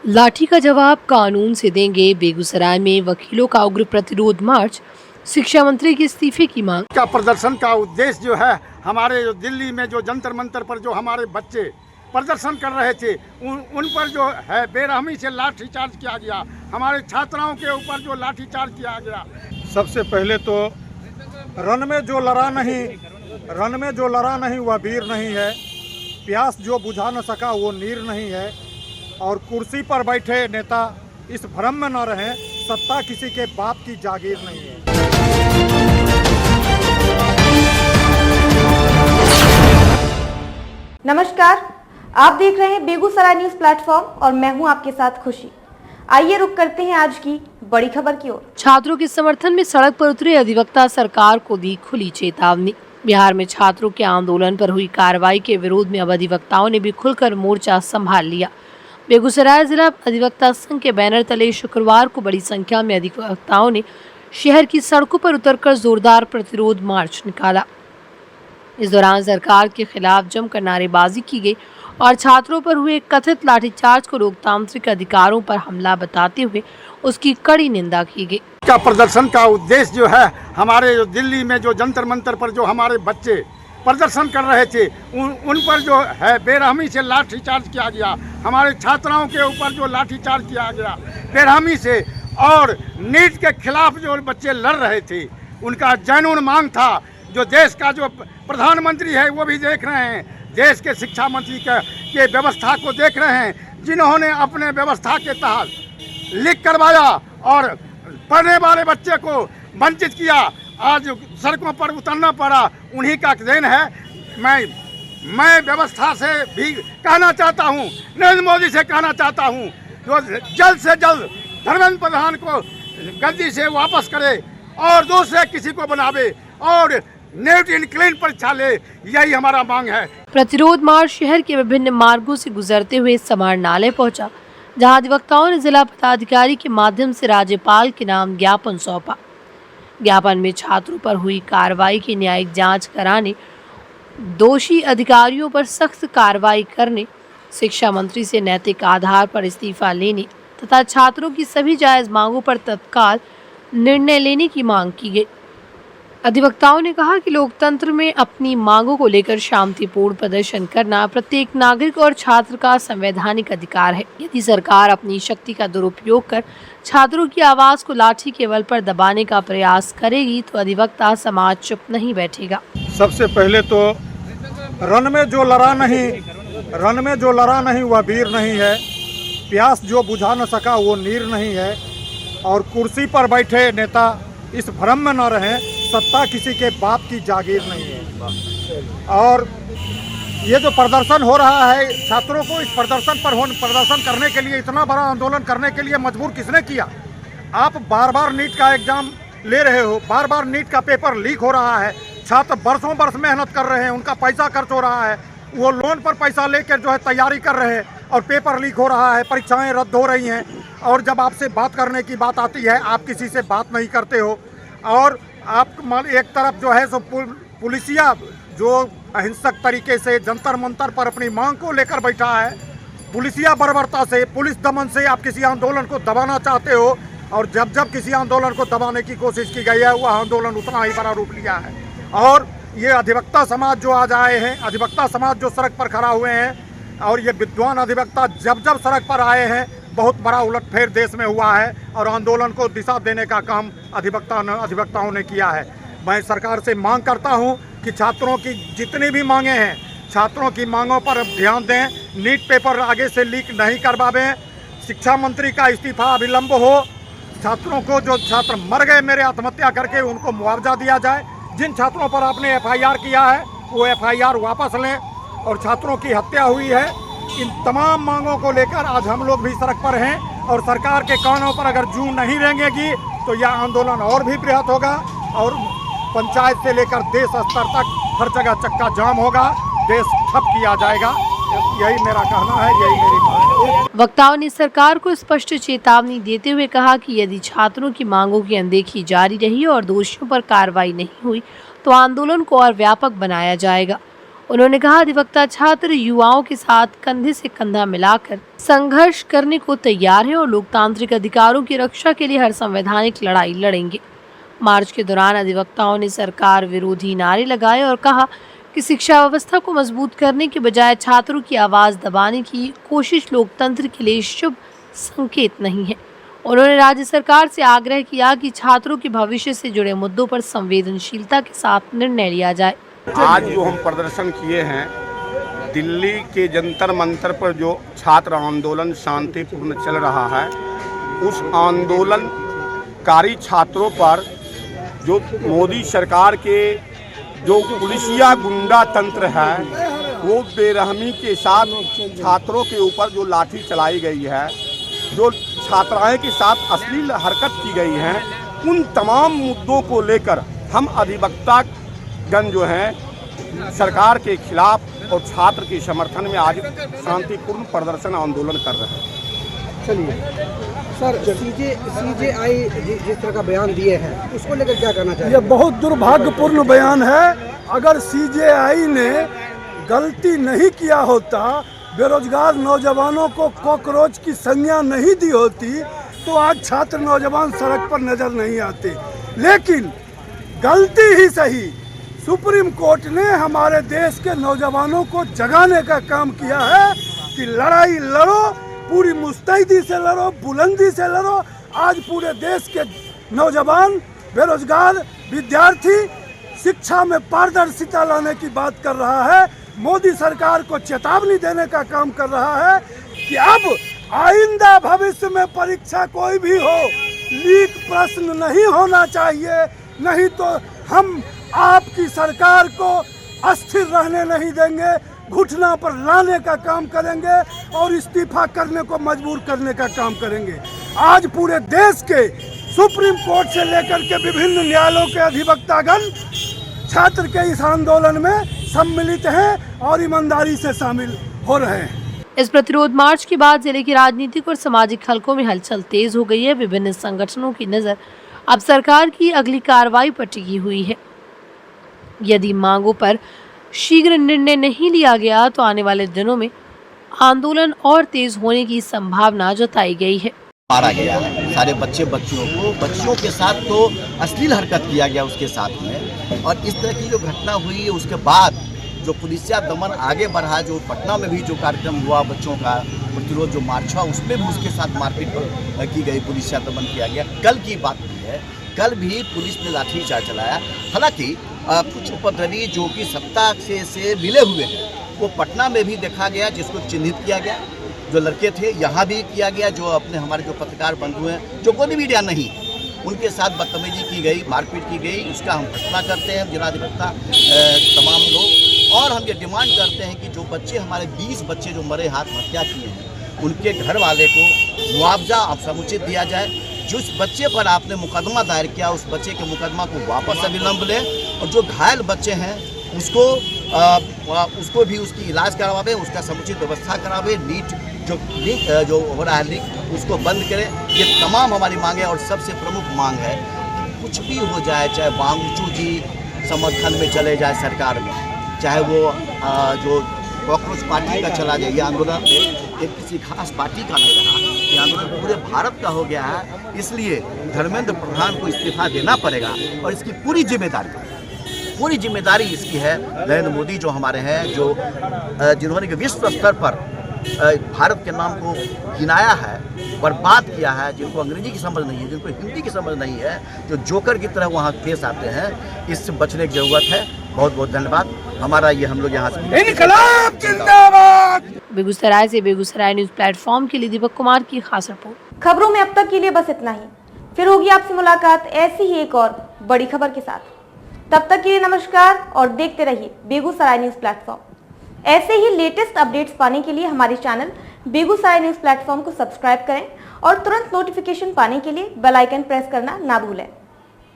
लाठी का जवाब कानून से देंगे। बेगूसराय में वकीलों का उग्र प्रतिरोध मार्च। शिक्षा मंत्री के इस्तीफे की मांग। का प्रदर्शन का उद्देश्य जो है, हमारे जो दिल्ली में जो जंतर मंतर पर जो हमारे बच्चे प्रदर्शन कर रहे थे उन पर जो है बेरहमी से लाठीचार्ज किया गया। हमारे छात्राओं के ऊपर जो लाठीचार्ज किया गया। सबसे पहले तो रण में जो लड़ा नहीं वह वीर नहीं है। प्यास जो बुझा न सका वो नीर नहीं है। और कुर्सी पर बैठे नेता इस भ्रम में न रहें, सत्ता किसी के बाप की जागीर नहीं है। नमस्कार, आप देख रहे हैं बेगूसराय न्यूज प्लेटफॉर्म और मैं हूं आपके साथ खुशी। आइए रुक करते हैं आज की बड़ी खबर की ओर। छात्रों के समर्थन में सड़क पर उतरे अधिवक्ता सरकार को दी खुली चेतावनी। बिहार में छात्रों के आंदोलन पर हुई कार्रवाई के विरोध में अब अधिवक्ताओं ने भी खुलकर मोर्चा संभाल लिया। बेगूसराय जिला अधिवक्ता संघ के बैनर तले शुक्रवार को बड़ी संख्या में अधिवक्ताओं ने शहर की सड़कों पर उतरकर जोरदार प्रतिरोध मार्च निकाला। इस दौरान सरकार के खिलाफ जमकर नारेबाजी की गई और छात्रों पर हुए कथित लाठीचार्ज को लोकतांत्रिक अधिकारों पर हमला बताते हुए उसकी कड़ी निंदा की गई। का प्रदर्शन का उद्देश्य जो है, हमारे जो दिल्ली में जो जंतर मंतर पर जो हमारे बच्चे प्रदर्शन कर रहे थे उन पर जो है बेरहमी से लाठीचार्ज किया गया। हमारे छात्राओं के ऊपर जो लाठीचार्ज किया गया बेरहमी से, और नीट के खिलाफ जो बच्चे लड़ रहे थे उनका जनून मांग था। जो देश का जो प्रधानमंत्री है वो भी देख रहे हैं, देश के शिक्षा मंत्री के व्यवस्था को देख रहे हैं, जिन्होंने अपने व्यवस्था के तहत लिख करवाया और पढ़ने वाले बच्चे को वंचित किया। आज सड़कों पर उतरना पड़ा, उन्हीं का देन है। मैं व्यवस्था से भी कहना चाहता हूं, नरेंद्र मोदी से कहना चाहता हूं, जो जल्द से जल्द धर्मेंद्र प्रधान को गद्दी से वापस करे और दूसरे किसी को बनावे और नेट इन क्लीन परीक्षा ले, यही हमारा मांग है। प्रतिरोध मार्च शहर के विभिन्न मार्गों से गुजरते हुए समाहरणालय पहुंचा, जहां अधिवक्ताओं ने जिला पदाधिकारी के माध्यम से राज्यपाल के नाम ज्ञापन सौंपा। ज्ञापन में छात्रों पर हुई कार्रवाई की न्यायिक जांच कराने, दोषी अधिकारियों पर सख्त कार्रवाई करने, शिक्षा मंत्री से नैतिक आधार पर इस्तीफा लेने तथा छात्रों की सभी जायज मांगों पर तत्काल निर्णय लेने की मांग की गई। अधिवक्ताओं ने कहा कि लोकतंत्र में अपनी मांगों को लेकर शांतिपूर्ण प्रदर्शन करना प्रत्येक नागरिक और छात्र का संवैधानिक अधिकार है। यदि सरकार अपनी शक्ति का दुरुपयोग कर छात्रों की आवाज को लाठी के बल पर दबाने का प्रयास करेगी तो अधिवक्ता समाज चुप नहीं बैठेगा। सबसे पहले तो रण में जो लड़ा नहीं वह वीर नहीं है। प्यास जो बुझा न सका वो नीर नहीं है। और कुर्सी पर बैठे नेता इस भ्रम में न रहें, सत्ता किसी के बाप की जागीर नहीं है। और ये जो प्रदर्शन हो रहा है, छात्रों को इस प्रदर्शन करने के लिए, इतना बड़ा आंदोलन करने के लिए मजबूर किसने किया? आप बार बार नीट का एग्जाम ले रहे हो, बार बार नीट का पेपर लीक हो रहा है, छात्र बरसों बरस मेहनत कर रहे हैं, उनका पैसा खर्च हो रहा है, वो लोन पर पैसा लेकर जो है तैयारी कर रहे हैं और पेपर लीक हो रहा है, परीक्षाएं रद्द हो रही हैं। और जब आपसे बात करने की बात आती है, आप किसी से बात नहीं करते हो। और आप एक तरफ जो है सो पुलिसिया जो अहिंसक तरीके से जंतर मंतर पर अपनी मांग को लेकर बैठा है, पुलिसिया बर्बरता से, पुलिस दमन से आप किसी आंदोलन को दबाना चाहते हो। और जब किसी आंदोलन को दबाने की कोशिश की गई है, वह आंदोलन उतना ही बड़ा रूप लिया है। और ये अधिवक्ता समाज जो आज आए हैं, अधिवक्ता समाज जो सड़क पर खड़ा हुए हैं, और ये विद्वान अधिवक्ता जब सड़क पर आए हैं, बहुत बड़ा उलटफेर देश में हुआ है और आंदोलन को दिशा देने का काम अधिवक्ताओं ने किया है। मैं सरकार से मांग करता हूं कि छात्रों की जितनी भी मांगे हैं, छात्रों की मांगों पर ध्यान दें, नीट पेपर आगे से लीक नहीं करवावें, शिक्षा मंत्री का इस्तीफा अविलंब हो, छात्रों को, जो छात्र मर गए मेरे आत्महत्या करके, उनको मुआवजा दिया जाए, जिन छात्रों पर आपने FIR किया है वो FIR वापस लें, और छात्रों की हत्या हुई है। इन तमाम मांगों को लेकर आज हम लोग भी सड़क पर हैं और सरकार के कानों पर अगर जूं नहीं रेंगेगी तो यह आंदोलन और भी बृहत होगा और पंचायत से लेकर देश स्तर तक हर जगह चक्का जाम होगा, देश ठप किया जाएगा। यही मेरा कहना है, यही मेरी मांग है। वक्ताओं ने सरकार को स्पष्ट चेतावनी देते हुए कहा कि यदि छात्रों की मांगों की अनदेखी जारी रही और दोषियों पर कार्रवाई नहीं हुई तो आंदोलन को और व्यापक बनाया जाएगा। उन्होंने कहा, अधिवक्ता छात्र युवाओं के साथ कंधे से कंधा मिलाकर संघर्ष करने को तैयार हैं और लोकतांत्रिक अधिकारों की रक्षा के लिए हर संवैधानिक लड़ाई लड़ेंगे। मार्च के दौरान अधिवक्ताओं ने सरकार विरोधी नारे लगाए और कहा कि शिक्षा व्यवस्था को मजबूत करने के बजाय छात्रों की आवाज दबाने की कोशिश लोकतंत्र के लिए शुभ संकेत नहीं है। उन्होंने राज्य सरकार से आग्रह किया कि छात्रों के भविष्य से जुड़े मुद्दों पर संवेदनशीलता के साथ निर्णय लिया जाए। आज जो हम प्रदर्शन किए हैं, दिल्ली के जंतर मंतर पर जो छात्र आंदोलन शांतिपूर्ण चल रहा है, उस आंदोलनकारी छात्रों पर जो मोदी सरकार के जो पुलिसिया गुंडा तंत्र है, वो बेरहमी के साथ छात्रों के ऊपर जो लाठी चलाई गई है, जो छात्राएं के साथ अश्लील हरकत की गई है, उन तमाम मुद्दों को लेकर हम अधिवक्ता गण जो हैं सरकार के खिलाफ और छात्र के समर्थन में आज शांतिपूर्ण प्रदर्शन आंदोलन कर रहे हैं। चलिए सर, सीजेआई जिस तरह का बयान दिए हैं, उसको लेकर क्या कहना चाहिए? ये बहुत दुर्भाग्यपूर्ण बयान है। अगर सीजेआई ने गलती नहीं किया होता, बेरोजगार नौजवानों को कॉकरोच की संज्ञा नहीं दी होती, तो आज छात्र नौजवान सड़क पर नजर नहीं आते। लेकिन गलती ही सही, सुप्रीम कोर्ट ने हमारे देश के नौजवानों को जगाने का काम किया है कि लड़ाई लड़ो, पूरी मुस्तैदी से लड़ो, बुलंदी से लड़ो। आज पूरे देश के नौजवान, बेरोजगार विद्यार्थी शिक्षा में पारदर्शिता लाने की बात कर रहा है। मोदी सरकार को चेतावनी देने का काम कर रहा है कि अब आइंदा भविष्य में परीक्षा कोई भी हो, लीक प्रश्न नहीं होना चाहिए, नहीं तो हम आपकी सरकार को अस्थिर रहने नहीं देंगे, घुटना पर लाने का काम करेंगे और इस्तीफा करने को मजबूर करने का काम करेंगे। आज पूरे देश के सुप्रीम कोर्ट से लेकर के विभिन्न न्यायालयों के अधिवक्तागण छात्र के इस आंदोलन में सम्मिलित हैं और ईमानदारी से शामिल हो रहे हैं। इस प्रतिरोध मार्च के बाद जिले की राजनीतिक और सामाजिक हलकों में हलचल तेज हो गई है। विभिन्न संगठनों की नजर अब सरकार की अगली कार्रवाई पर टिकी हुई है। यदि मांगों पर शीघ्र निर्णय नहीं लिया गया तो आने वाले दिनों में आंदोलन और तेज होने की संभावना जताई गई है। मारा गया है सारे बच्चियों के साथ तो अश्लील हरकत किया गया उसके साथ में, और इस तरह की जो घटना हुई है उसके बाद जो पुलिसिया दमन आगे बढ़ा, जो पटना में भी जो कार्यक्रम हुआ बच्चों का प्रतिरोध जो मार्च हुआ, उसमें भी उसके साथ मारपीट की गई, पुलिसिया दमन किया गया। कल की बात है, कल भी पुलिस ने लाठीचार्ज चलाया। हालांकि कुछ उपद्रवी जो कि सत्ता से मिले हुए हैं वो पटना में भी देखा गया, जिसको चिन्हित किया गया, जो लड़के थे यहाँ भी किया गया, जो अपने हमारे जो पत्रकार बंधु हैं जो कोई मीडिया नहीं, उनके साथ बदतमीजी की गई, मारपीट की गई। उसका हम फैसला करते हैं जिलाधिवक्ता तमाम लोग, और हम ये डिमांड करते हैं कि जो बच्चे हमारे 20 बच्चे जो मरे हाथ हत्या किए हैं, उनके घर वाले को मुआवजा अब समुचित दिया जाए। जिस बच्चे पर आपने मुकदमा दायर किया उस बच्चे के मुकदमा को वापस अविलंब लें, और जो घायल बच्चे हैं उसको भी उसकी इलाज करवावे, उसका समुचित व्यवस्था करावे। नीट जो हो रहा है लीक उसको बंद करें। ये तमाम हमारी मांग है, और सबसे प्रमुख मांग है कुछ भी हो जाए, चाहे वांगचू जी समर्थन में चले जाए सरकार में, चाहे वो जो कॉकरोच पार्टी का चला जाए। ये आंदोलन एक किसी खास पार्टी का नहीं रहा, ये आंदोलन पूरे भारत का हो गया है। इसलिए धर्मेंद्र प्रधान को इस्तीफा देना पड़ेगा, और इसकी पूरी जिम्मेदारी इसकी है नरेंद्र मोदी जो हमारे हैं, जो जिन्होंने विश्व स्तर पर भारत के नाम को गिनाया है, बर्बाद किया है, जिनको अंग्रेजी की समझ नहीं है, जिनको हिंदी की समझ नहीं है, जो जोकर की तरह वहाँ पेश आते हैं, इससे बचने की जरूरत है। बहुत बहुत धन्यवाद। हमारा ये हम लोग यहाँ से इनकलाब जिंदाबाद। बेगूसराय से बेगूसराय न्यूज प्लेटफॉर्म के लिए दीपक कुमार की खास रिपोर्ट। खबरों में अब तक के लिए बस इतना ही, फिर होगी आपसे मुलाकात ऐसी ही एक और बड़ी खबर के साथ। तब तक के लिए नमस्कार और देखते रहिए बेगूसराय न्यूज प्लेटफॉर्म। ऐसे ही लेटेस्ट अपडेट्स पाने के लिए हमारे चैनल बेगूसराय न्यूज प्लेटफॉर्म को सब्सक्राइब करें और तुरंत नोटिफिकेशन पाने के लिए बेल आइकन प्रेस करना ना भूलें।